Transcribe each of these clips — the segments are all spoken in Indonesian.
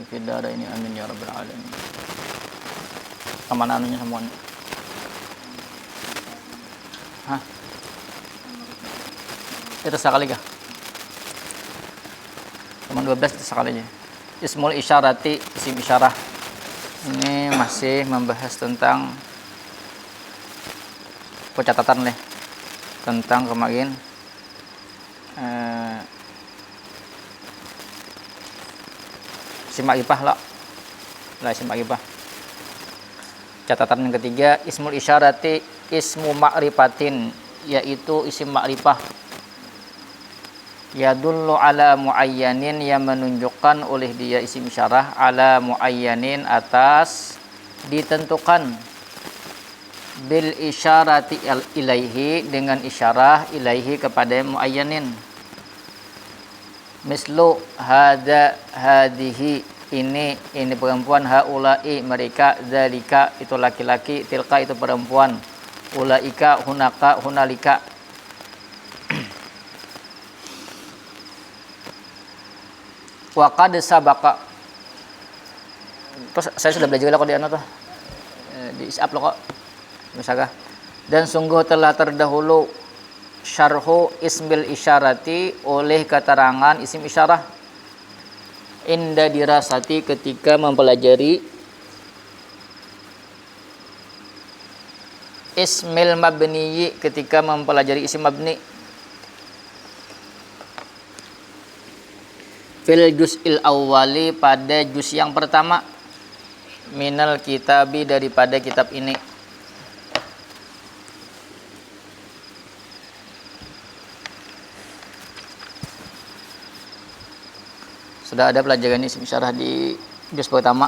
fid dharain amin ya rabbal alamin. Aman anunya semuanya. Hah? Itu sekali kah? Cuma 12 itu sekali aja. Ismul isyarati, isim isyarah. Ini masih membahas tentang catatan nih. Tentang kemarin isim ma'rifah lah. Isim ma'rifah. Catatan yang ketiga, ismul isyarati ismu ma'rifatin, yaitu isim ma'rifah. Yadullu ala muayyanin, yang menunjukkan oleh dia isim isyarah ala muayyanin, atas ditentukan, bil isyarati ilaihi, dengan isyarah ilaihi kepada muayyanin. Mislu hada hadihi, ini perempuan, haulai mereka, dzalika itu laki-laki, tilka itu perempuan, ulaika hunaka hunalika. Wa qad sabaqa, terus saya sudah belajar kok di tuh di isap lo kok misalnya. Dan sungguh telah terdahulu syarhu ismil isyarati, oleh keterangan isim isyarah, inda dirasati ketika mempelajari ismil mabniyi, ketika mempelajari isim mabni. Fil juz'il awwali, pada juz yang pertama, minal kitabi, daripada kitab ini. Sudah ada pelajaran isim isyarah di juz pertama,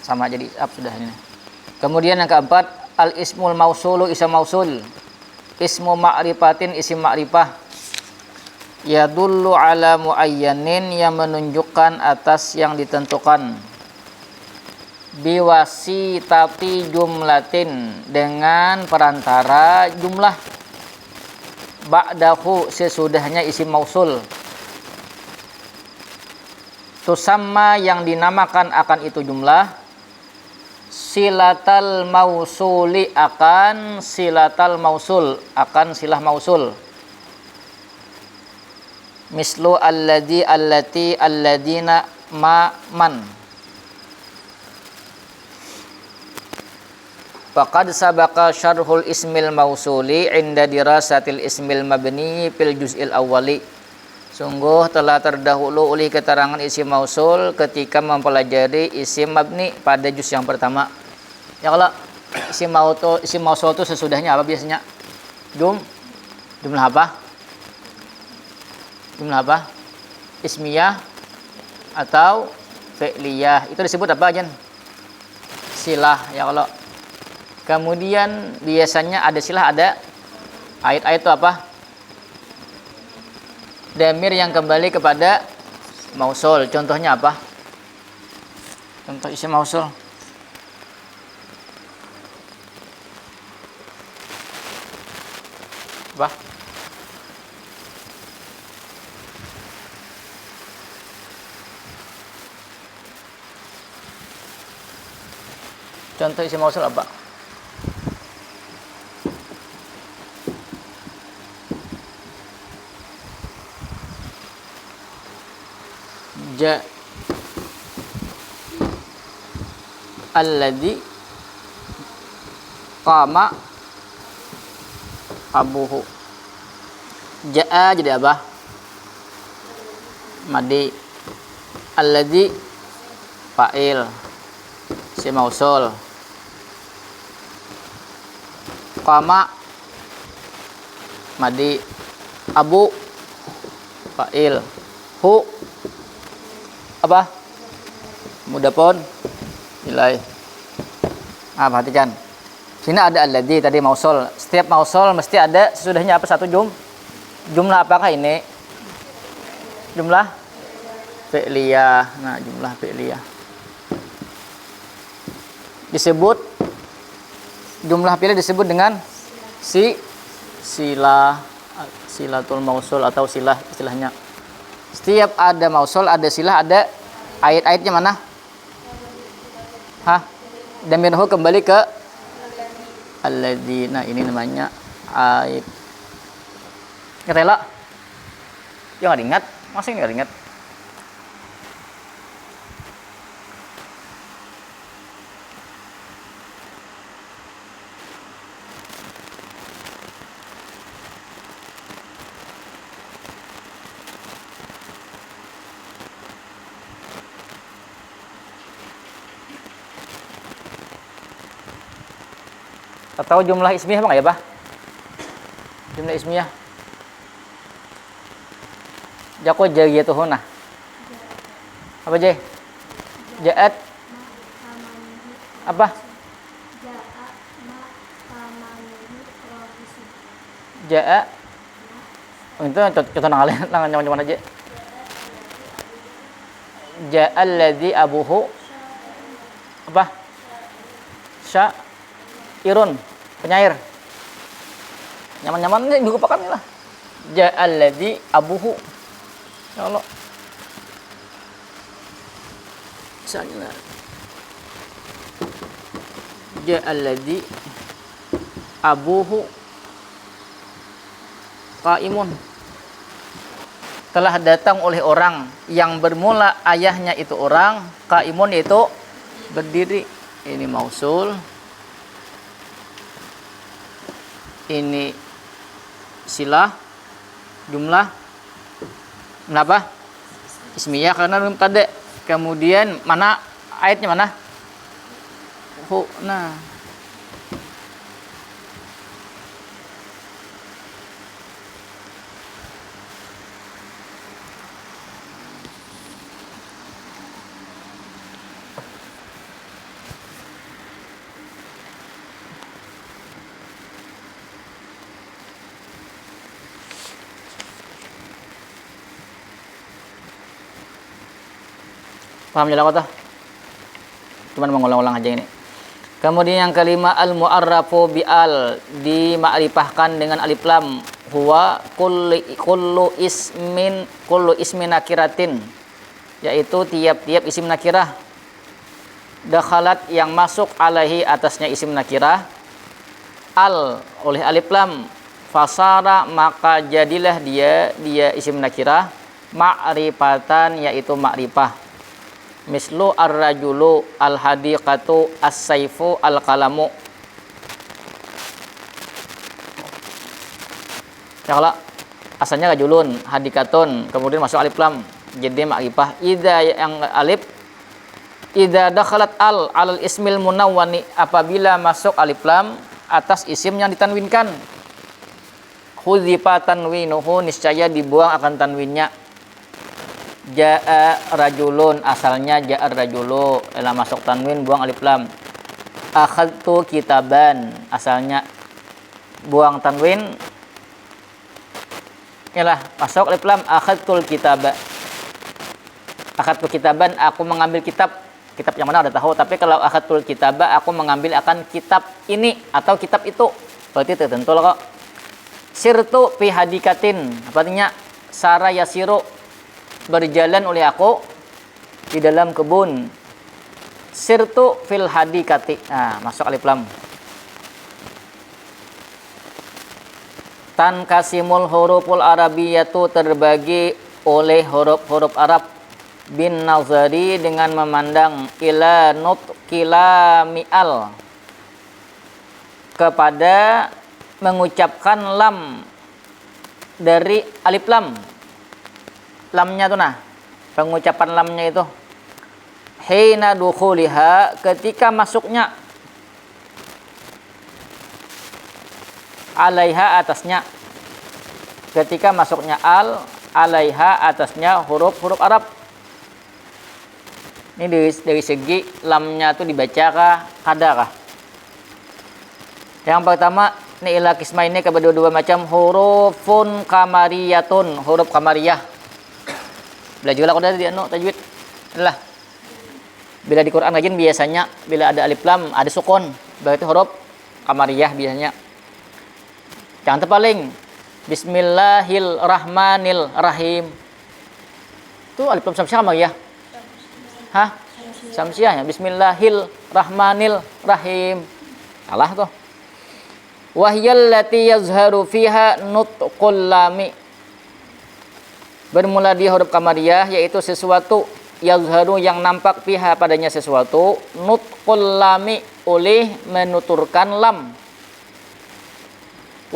sama jadi sudah ini. Kemudian yang keempat, al ismul mausulu, isim mausul, ismu ma'rifatin, isim ma'rifah. Yadullu ala muayyanin, yang menunjukkan atas yang ditentukan. Biwasitati jumlatin, dengan perantara jumlah. Ba'dahu, sesudahnya isim mausul. Tusamma, yang dinamakan akan itu jumlah. Silatal mausuli, akan silatal mausul, akan silah mausul. Mislu alladzi, allati, alladina, ma, man. Faqad sabaqa syarhul ismil mausuli inda dirasatil ismil mabni fil juz'il awwali. Sungguh telah terdahulu oleh keterangan isim mausul ketika mempelajari isim mabni pada juz yang pertama. Ya, kalau isim mausul itu sesudahnya apa biasanya? Jumlah apa? Jumlah apa? Ismiyah atau fi'liyah. Itu disebut apa, Jan? Silah, ya kalau. Kemudian biasanya ada silah, ada ayat-ayat itu apa? Damir yang kembali kepada mausul. Contohnya apa? Contoh isim mausul. Apa? Contoh isim mausul apa? Alladzi qama abuhu. Ja'a jadi apa? Madi. Alladzi fa'il, si mausul. Qama madi. Abu fa'il. Hu apa? Mudapun ilai. Perhatikan. Sini ada alladzi tadi mausul. Setiap mausul mesti ada sesudahnya apa? Satu jumlah apakah ini? Jumlah fi'liyah. Nah, jumlah fi'liyah. Disebut jumlah fi'liyah disebut dengan silatul mausul atau silah istilahnya. Setiap ada mausul, ada silah, ada ayat-ayatnya mana? Hah? Damirhu kembali ke alladzi. Nah, ini namanya aib. Ngetela? Ya nggak ingat, masih nggak ingat. Atau jumlah ismiyah apa nggak ya, Bah? Jumlah ismiyah. Jako jariyatuhuna. Apa, J? Ja'at apa? Ja'a. Oh, itu contoh nangale nang nyaman aja. Ja'al ladzi abuhu apa? Irun, penyair. Nyaman-nyaman ini lupakan lah. Ja'al ladzi abuhu. Ya Allah. Misalnya Ja'al ladzi abuhu qaimun. Telah datang oleh orang yang bermula ayahnya itu orang, qaimun itu berdiri. Ini mausul. Ini silah, jumlah, kenapa? Ismiyah karena mubtada. Kemudian mana ayatnya mana? Nah. Paham jalan kota? Cuman mengulang-ulang aja ini. Kemudian yang kelima al-mu'arrafu bi'al, dimakrifahkan dengan alif lam. Huwa kullu ismin nakiratin, yaitu tiap-tiap isim nakirah. Dakhalat yang masuk alaihi atasnya isim nakirah al oleh alif lam, fasara maka jadilah dia isim nakirah ma'rifatan, yaitu makrifah. Mislu ar-rajulu al-hadiqatu as-saifu al-qalamu. Ya kalau asalnya rajulun, hadikatun, kemudian masuk alif lam jadi makrifah. Idza yang alif idza dakhalat alal ismil munawwani, apabila masuk alif lam atas isim yang ditanwinkan. Hudzifa tanwinuhu, niscaya dibuang akan tanwinnya. Ja'a rajulun, asalnya ja'a rajulu, setelah masuk tanwin buang alif lam. Akhadtu kitaban, asalnya buang tanwin, ialah masuk alif lam. Akhadtul kitaba, akhadtu kitaban, aku mengambil kitab. Kitab yang mana udah tahu, tapi kalau akhadtul kitaba, aku mengambil akan kitab ini atau kitab itu, berarti tertentu lah kok. Sirtu fi hadikatin, artinya sara yasiru, berjalan oleh aku di dalam kebun. Sirtu fil hadikati, nah masuk alif lam. Tankasimul huruful arabiyatu, terbagi oleh huruf-huruf Arab. Bin nazari, dengan memandang, ila nutqila mi'al, kepada mengucapkan lam dari alif lam. Lamnya tuh, nah pengucapan lamnya itu hina dukhuliha, ketika masuknya, alaiha, atasnya, ketika masuknya alaiha, atasnya huruf-huruf Arab. Ini dari segi lamnya tuh dibacakah kadakah? Yang pertama, ini ila kismaini, kepada dua macam hurufun kamariyatun, huruf kamariyah. Belajarlah udah di tajwid. Adalah bila di Quran rajin biasanya bila ada alif lam ada sukun, berarti huruf kamariyah biasanya. Contoh paling Bismillahirrahmanirrahim. Itu alif lam siapa kamariyah? Hah? Samsiah ya. Bismillahirrahmanirrahim. Salah tuh. Wahyal lati yazharu fiha nutqul lami. Bermula di huruf qamariyah yaitu sesuatu yazharu yang nampak fiha padanya sesuatu nutqul lami oleh menuturkan lam.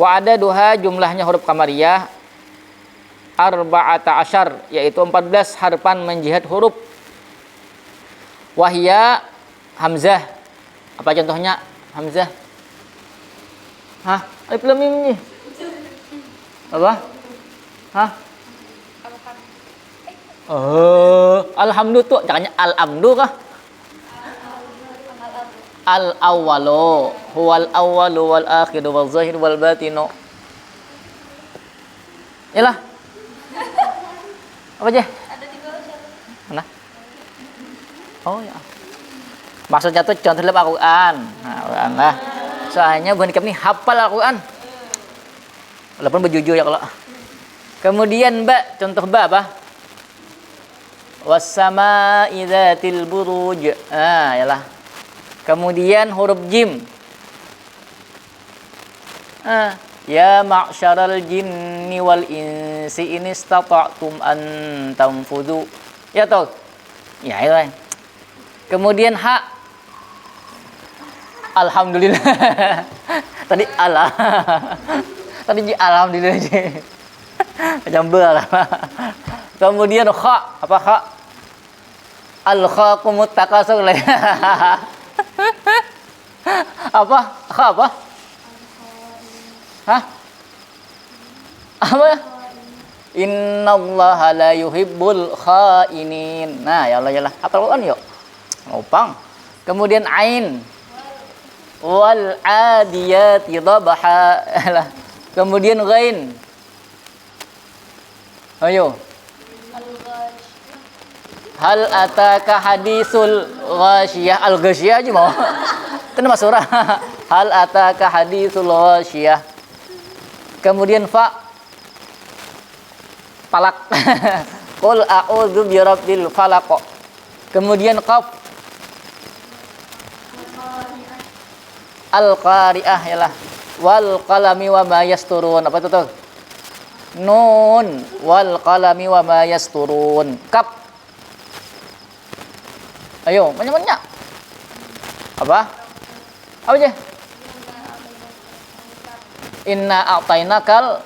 Wa adaduha jumlahnya huruf qamariyah arba'ata asyar yaitu 14 harfan menjihad huruf. Wahya hamzah. Apa contohnya hamzah? Hah? Alif lam mim ni. Apa? Hah? Alhamdulillah tu jangannya al-amdu kah? Al-awwalu huwal awwalu wal akhiru wal zahir wal batinu. Yalah. Apa aja? Ada 3 unsur. Mana? Oh ya. Maksudnya tuh contoh dalam Al-Qur'an. Nah, Al-Qur'an lah. Soalnya bukan kami hafal Al-Quran. Walaupun berjujur ya kalau. Kemudian contoh apa? Was-sama'i dzatil buruj. Yalah. Kemudian huruf jim. Ya ma'syaral jinni wal insi in istata'tum an tanfudhu. Ya toh. Ya itu. Kemudian ha. Alhamdulillah. Tadi Allah. Tadi alhamdulillah aja. Jambel lah. Kemudian kha, apa kha? Al-khaqumut takasur. Apa? Kha apa? Hah? Apa? Innallaha la yuhibbul khainin. Nah, ya Allah ya Allah. Apa Quran yuk? Ngopang. Kemudian ain. Wal adiyati dhabha. Kemudian ghain. Ayo. Hal ataka hadisul ghasyiyah. Al-ghasyiyah aja mau. Kan nama surah. Hal ataka hadisul ghasyiyah. Kemudian fa. Falak. Qul a'udzu birabbil falaq. Kemudian qaf. Al-qari'ah yalah. Wal qalami wa ma yasturun. Apa itu tuh? Nun wal qalami wa ma yasturun. Kap. Ayo, banyak-banyak. Apa? Apa aja? Inna a'tainakal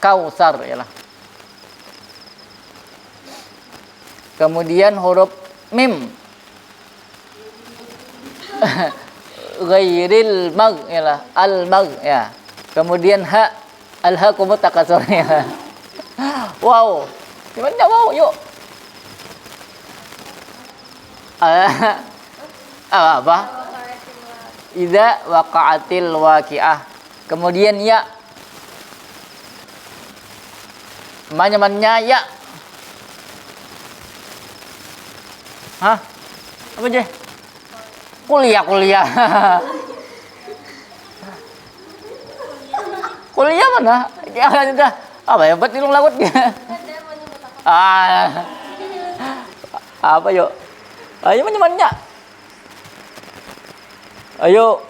kautsar yalah. Kemudian huruf mim. Ghairil mag yalah, al mag ya. Kemudian ha, alhaqumut takatsur ya. Wow. Gimana wow yuk. Apa? Idza waqa'atil waqi'ah. Kemudian ya. Manyamannya ya. Hah? Apa aja? Kuliah. Kuliah mana? Jangan dah. Apa ya? Betul laut dia. Apa yuk? Ayo menyemannya. Ayo.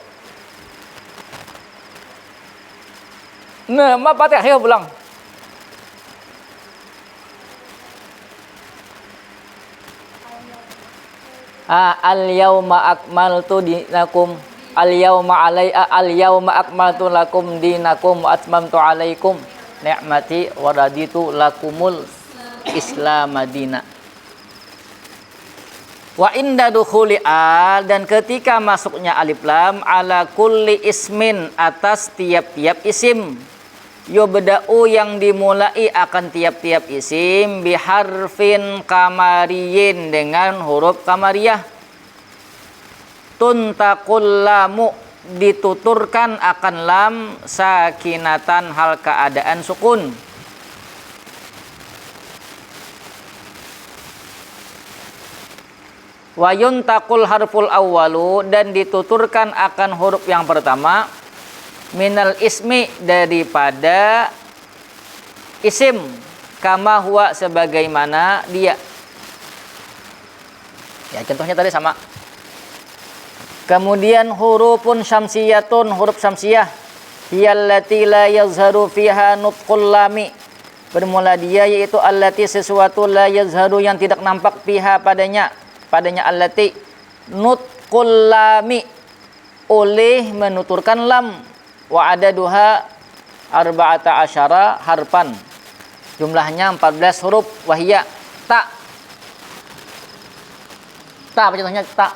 Nah, ma patah ayo pulang. Al-yauma akmaltu dinakum al-yauma akmaltu lakum dinakum wa atmamtu alaikum ni'mati wa raditu lakumul Islam madina. Wa inda dukhuli al, dan ketika masuknya alif lam ala kulli ismin atas tiap-tiap isim, yubda'u yang dimulai akan tiap-tiap isim biharfin kamariyin dengan huruf kamariyah. Tuntakul lamu dituturkan akan lam sakinatan hal keadaan sukun. Wa yuntakul harful awwalu, dan dituturkan akan huruf yang pertama minal ismi daripada isim, kama huwa sebagaimana dia. Ya, contohnya tadi sama. Kemudian hurufun syamsiyatun, huruf syamsiyah. Hiyallati la yazharu fiha nutqul lami. Bermula dia yaitu allati sesuatu la yazharu yang tidak nampak fiha padanya allati nutqul lami oleh menuturkan lam wa adaduha arba'ata asyara harfan. Jumlahnya 14 huruf wahia ta. Ta apa contohnya ta?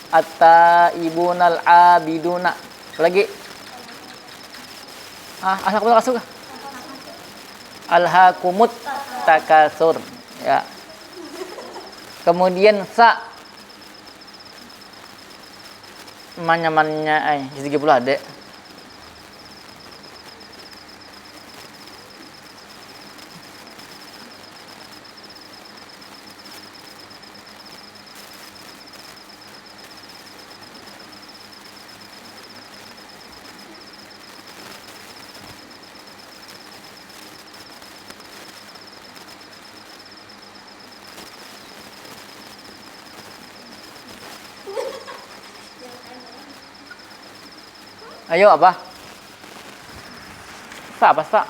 At-taibunal abiduna. Lagi. Alhaqumut takasur. Alhaqumut takasur. Ya. Kemudian sa. Mannya 30 ada. Ayo apa? Sa apa sa?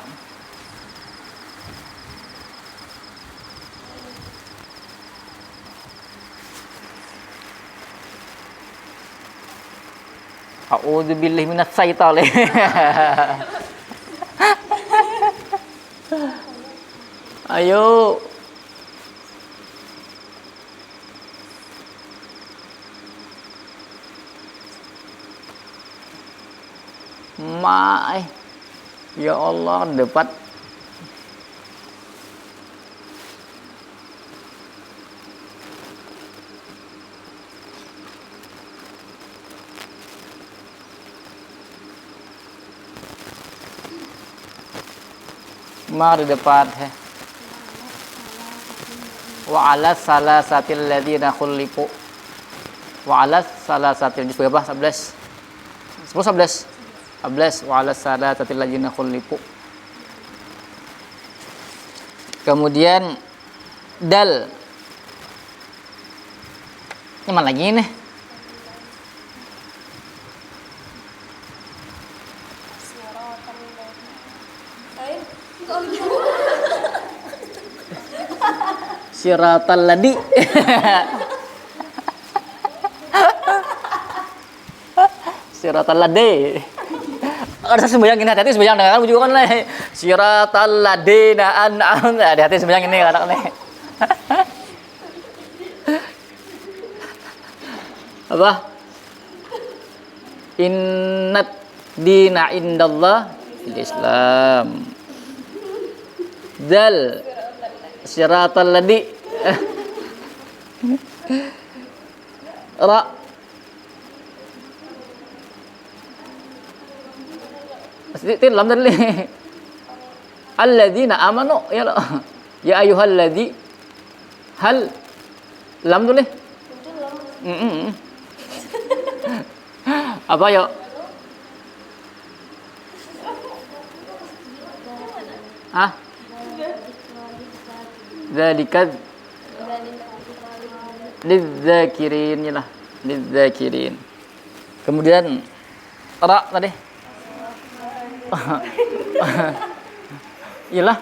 A'udzubillahi minas syaitonir rajim. Ayo. Ya Allah, dapat mari dapat wa ala salasatil ladzina khuliqu wa ala salasatil berapa 11 wa ala salasatil ladzina khuliqu. Kemudian dal ini mana lagi nih? Siratal ladi. Siratal ladi. Ada sembahyang ini hati-hati sembahyang dengan juga kan nih. Siratal ladina an'am. Hati-hati sembahyang ini kadang nih. Apa? Innad dina indallah Islam. Dal siratal ladi. Ra Tin lam tadi. Alladzina amanu ya lo. Ya ayyuhalladzi hal lam tulis. Apa ya? Dzalika lidzakirin ya lah. Lidzakirin. Kemudian ra tadi. Iyalah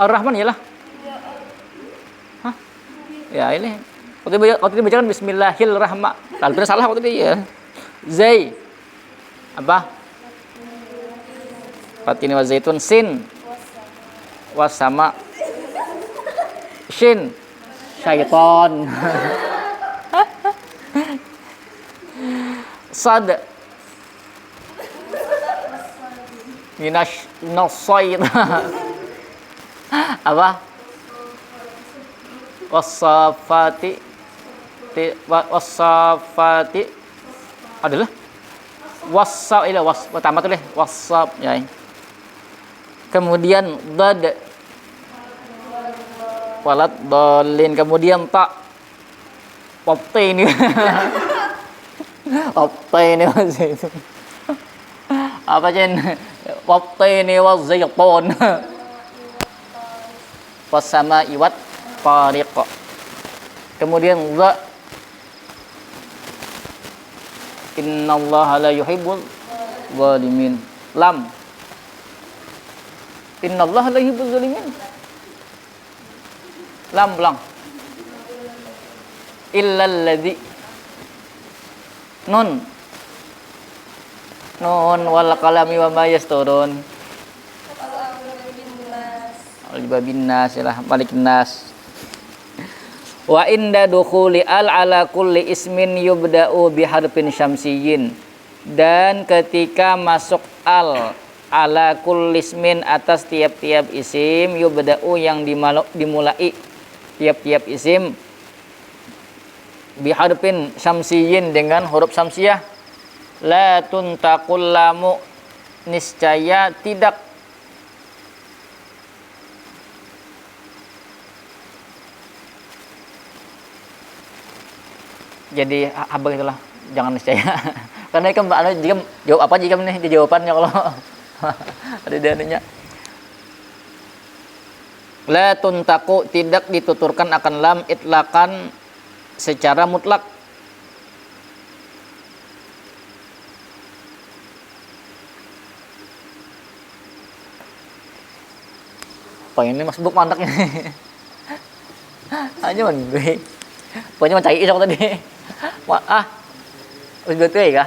Ar-Rahman iyalah. Hah? Ya ini. Waktu itu bacakan Bismillahirrahmanirrahim. Lalu salah waktu itu ya. Zai. Apa? Fatini wa zaitun sin. Wasama. Shin. Syaiton. Sad. Minash nasaid. Apa? Wasafati adalah wasab ila was pertama tuh deh wasab ya. Kemudian dad walat dolin, kemudian tak opte ini. Opte ini masih itu. Apa jen? Opte ini wazayton. Wasama iwat tariq. Kemudian za, innallaha la yuhibbul zalimin. Lam, innallaha la yuhibbul zalimin. Lam belang. Illal ladzi. Nun, nun wal qalami wa ma yasturun. Al-babin nas lah, malikin nas. Wa inda dukhuli al ala kulli ismin yubda'u biharfin syamsiyyin. Dan ketika masuk al ala kulli ismin atas tiap-tiap isim yubda'u yang dimulai tiap-tiap isim biharfin syamsiyyin dengan huruf syamsiyah. La tuntaqul lamu, niscaya tidak jadi abang itulah, jangan niscaya. Karena kan jika jawab apa jika nih di jawabannya kalau ada daninya. La tuntaku, tidak dituturkan akan lam itlakan secara mutlak. Apa ini Mas Buk mantaknya? Hanya man gue. Pokoknya mencari isok tadi. Wah, udah betul ya?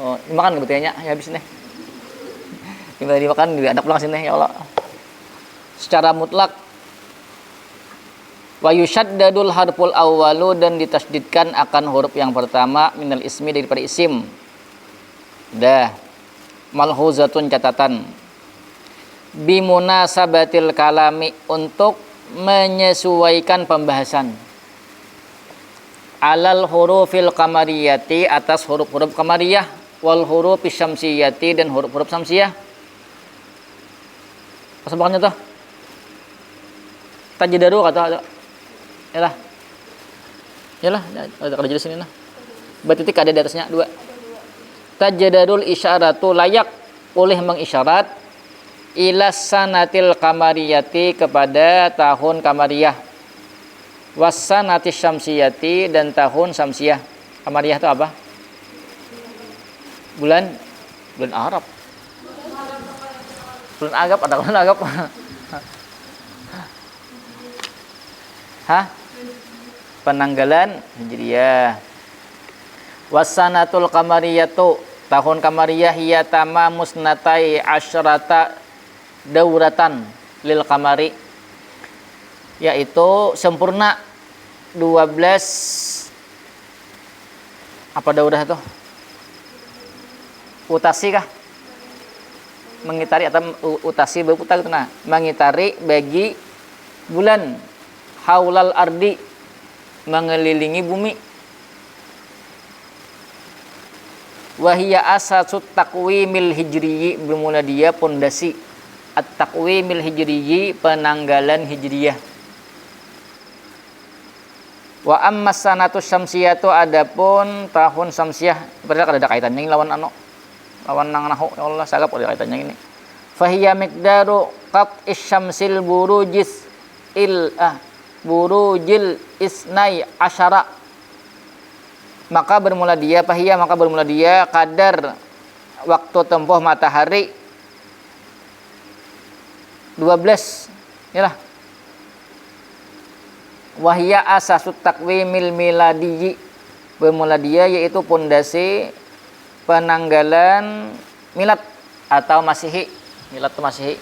Oh, dimakan betulnya ya habis nih. Gimana dimakan diadap pulang sini ya Allah. Secara mutlak wa yushaddadul harful awwalu, dan ditasdidkan akan huruf yang pertama minal ismi daripada isim. Dah. Malhuzatun, catatan. Bimunasabatil kalami, untuk menyesuaikan pembahasan. Alal hurufil qamariyati, atas huruf-huruf qamariyah, wal hurufis syamsiyati, dan huruf-huruf syamsiyah. Pasabakannya tuh. Tajdaru kata yalah. Yalah, ada jelas sini nah. Bertitik ada di atasnya 2. Tajdarul isyaratu, layak oleh mengisyarat ila sanatil qamariyati, kepada tahun qamariyah. Wasanati syamsiyati, dan tahun syamsiyah. Qamariyah itu apa? Bulan Arab. Bulan Agap, ada bulan Agap. Hah? Penanggalan Hijriyah. Wasanatul qamariyatu, tahun qamariyah, hiya tamamus natai asyrata dauratan lil qamari, yaitu sempurna 12 apa daurah itu? Utasi kah? Mengitari atau utasi berputar itu, nah, mengitari bagi bulan, haulal ardi, mengelilingi bumi. Wahia asasut takwimil hijriyi, bermula dia pondasi at-takwimil hijriyi, penanggalan hijriyah. Wa amma sanatu syamsiyatu, adapun tahun syamsiyah, berarti ada kaitannya ini lawan lawan nang nahu, ya Allah sagap ada kaitannya ini. Fahiya miqdaru qat'is syamsil burujil isnai asyara, maka bermula dia kadar waktu tempuh matahari 12. Yalah. Wahia asasut takwimil miladiyyi, bermula dia yaitu pondasi penanggalan milad atau Masehi. Milad itu Masehi.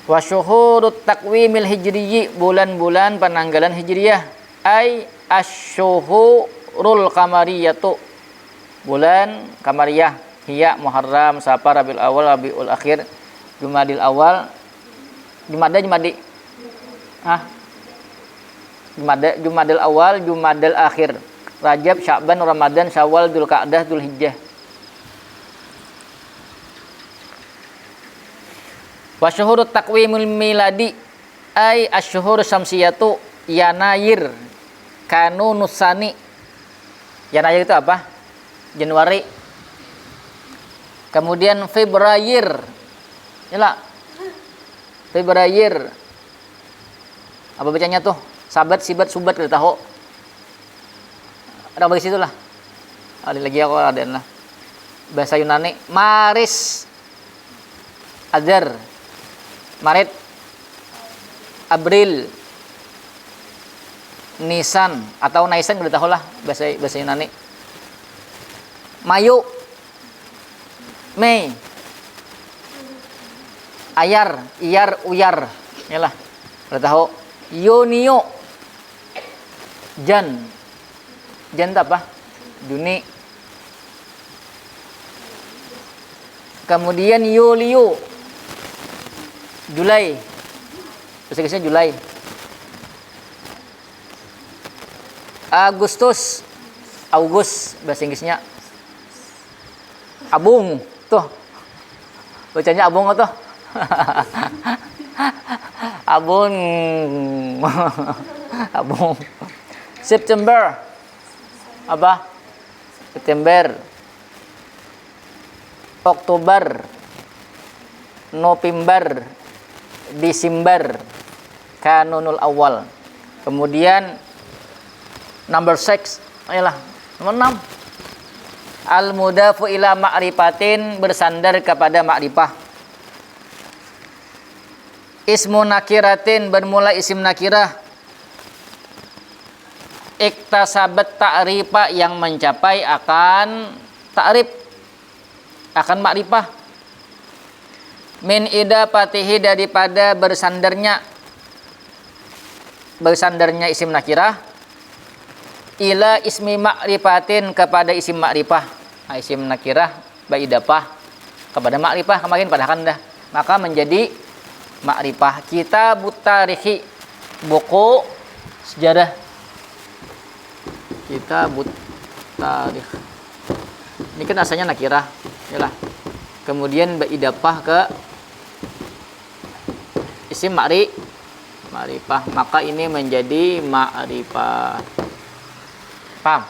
Wa syuhurut takwimil hijriyyi, bulan-bulan penanggalan hijriyah, ai asyuhurul qamariyatu, bulan qamariyah, hiya Muharram, Safar, Rabiul Awal, Rabiul Akhir, Jumadil Awal, Jumadi. Jumadil Awal, Jumadil Akhir, Rajab, Sya'ban, Ramadan, Syawal, Dzulqa'dah, Dzulhijjah. Wa syuhurut takwimul miladi ay asyhur syamsiyatu Yanayir, Kanunusani. Yanayir itu apa? Januari. Kemudian Februari. Yalah. Februari. Apa bacanya tuh? Sabat, sibat, subat kita tahu. Ada bagi situ lah. Ada lagi aku ada lah. Bahasa Yunani, Maris, Adar, Maret, April, Nisan atau Nisan kita tahu lah bahasa Yunani. Mayu, Mei, Ayar, Iyar, Uyar, yalah. Kita tahu. Yunio, Jan itu apa? Juni. Kemudian Yulio, Julai. Bahasa Inggrisnya Julai. Agustus, August bahasa Inggrisnya. Abung, tuh. Bacanya abung tuh. Abung. Abung. September. Apa? September. Oktober. November. Desember. Kanunul awal. Kemudian number 6. Ayolah, nomor 6. Al-mudafu ila ma'rifatin, bersandar kepada ma'rifah. Ismu nakiratin, bermula isim nakirah. Iktasabat ta'rifa, yang mencapai akan ta'rif, akan ma'rifah. Min idafatihi, daripada bersandarnya isim nakirah. Ila ismi ma'rifatin, kepada isim ma'rifah. Nah, isim nakirah ba'idapah kepada ma'rifah, kemarin padahkan dah, maka menjadi ma'rifah. Kitabut tarikhi, buku sejarah. Kitabut tarikh, ini kan asalnya nakirah, yalah. Kemudian ba'idapah ke isim ma'rifah, maka ini menjadi ma'rifah. Paham?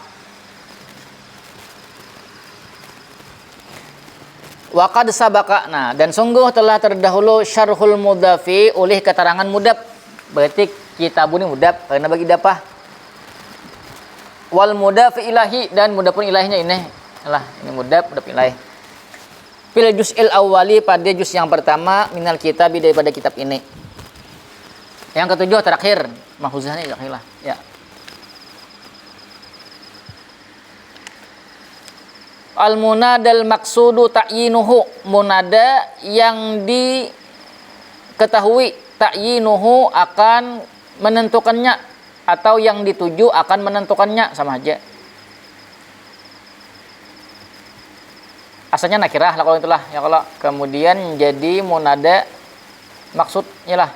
Waqad sabaka, nah, dan sungguh telah terdahulu syarhul mudhafi, oleh keterangan mudhaf. Berarti kitabun ini mudhaf karena bagi idafah. Wal mudhaf ilahi, dan mudhafun ilahnya ini. Alah, ini mudhaf ilahi. Fil juz'il awwali, pada juz yang pertama, minal kitab, daripada kitab ini. Yang ketujuh terakhir, mahfuzah ini terakhir lah. Ya. Al-munadal maksudu ta'yinuhu, munada yang diketahui, ta'yinuhu akan menentukannya, atau yang dituju akan menentukannya, sama aja. Asalnya nakirah lah kalau itulah, ya kalau kemudian jadi munada maksudnya lah,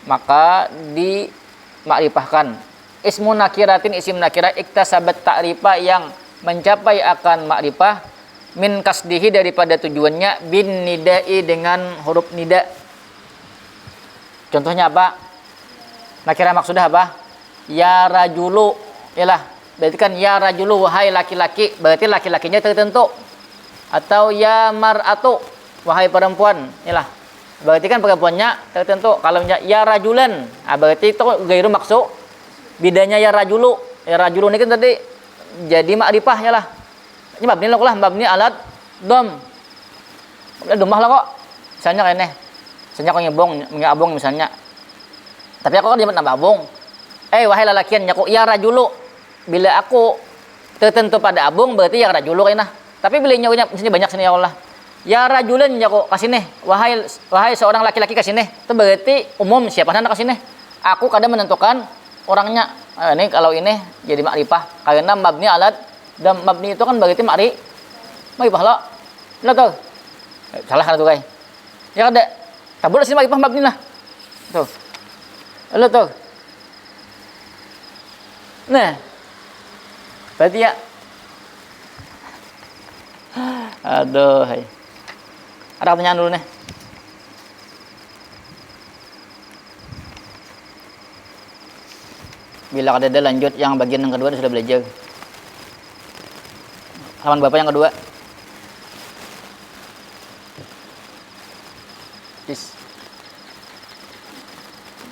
maka dimakrifahkan. Ismu nakiratin, isim nakirah, iktasabat ta'rifa, yang mencapai akan makrifah, min kasdihi, daripada tujuannya, bin nidai, dengan huruf nida. Contohnya apa? Nakirah maksudnya apa? Ya rajulu, yalah. Berarti kan ya rajulu, wahai laki-laki, berarti laki-lakinya tertentu. Atau ya mar'atu, wahai perempuan, yalah. Berarti kan perempuannya tertentu. Kalau ya rajulan, berarti itu gairu maksud. Bedanya ya rajulu ini kan tadi jadi ma'rifah, ya lah. Ini mabni lah, mabni alat dom. Domah lah kok. Misalnya kayak ini. Misalnya kau ngabung misalnya. Tapi aku kan dia nambah abung. Wahai lalakian, nyaku ya rajulu. Bila aku tertentu pada abung, berarti ya rajulu kayaknya. Tapi bila nyakunya sini banyak sini, ya Allah. Ya rajulan, nyaku kasih nih. Wahai seorang laki-laki kasih nih. Itu berarti umum, siapa sana kasih nih. Aku kadang menentukan orangnya. Ini kalau ini jadi makrifah karena mabni alat, dan mabni itu kan berarti makrifah lo. Lo tuh. Salah kan tuh, guys. Ya ada. Tabur sini makrifah mabni lah. Tuh. Lo tuh. Nah. Berarti ya. Aduh, hai. Ada pertanyaan dulu nih. Bila ada lanjut yang bagian yang kedua sudah belajar. Halaman Bapak yang kedua. Yes.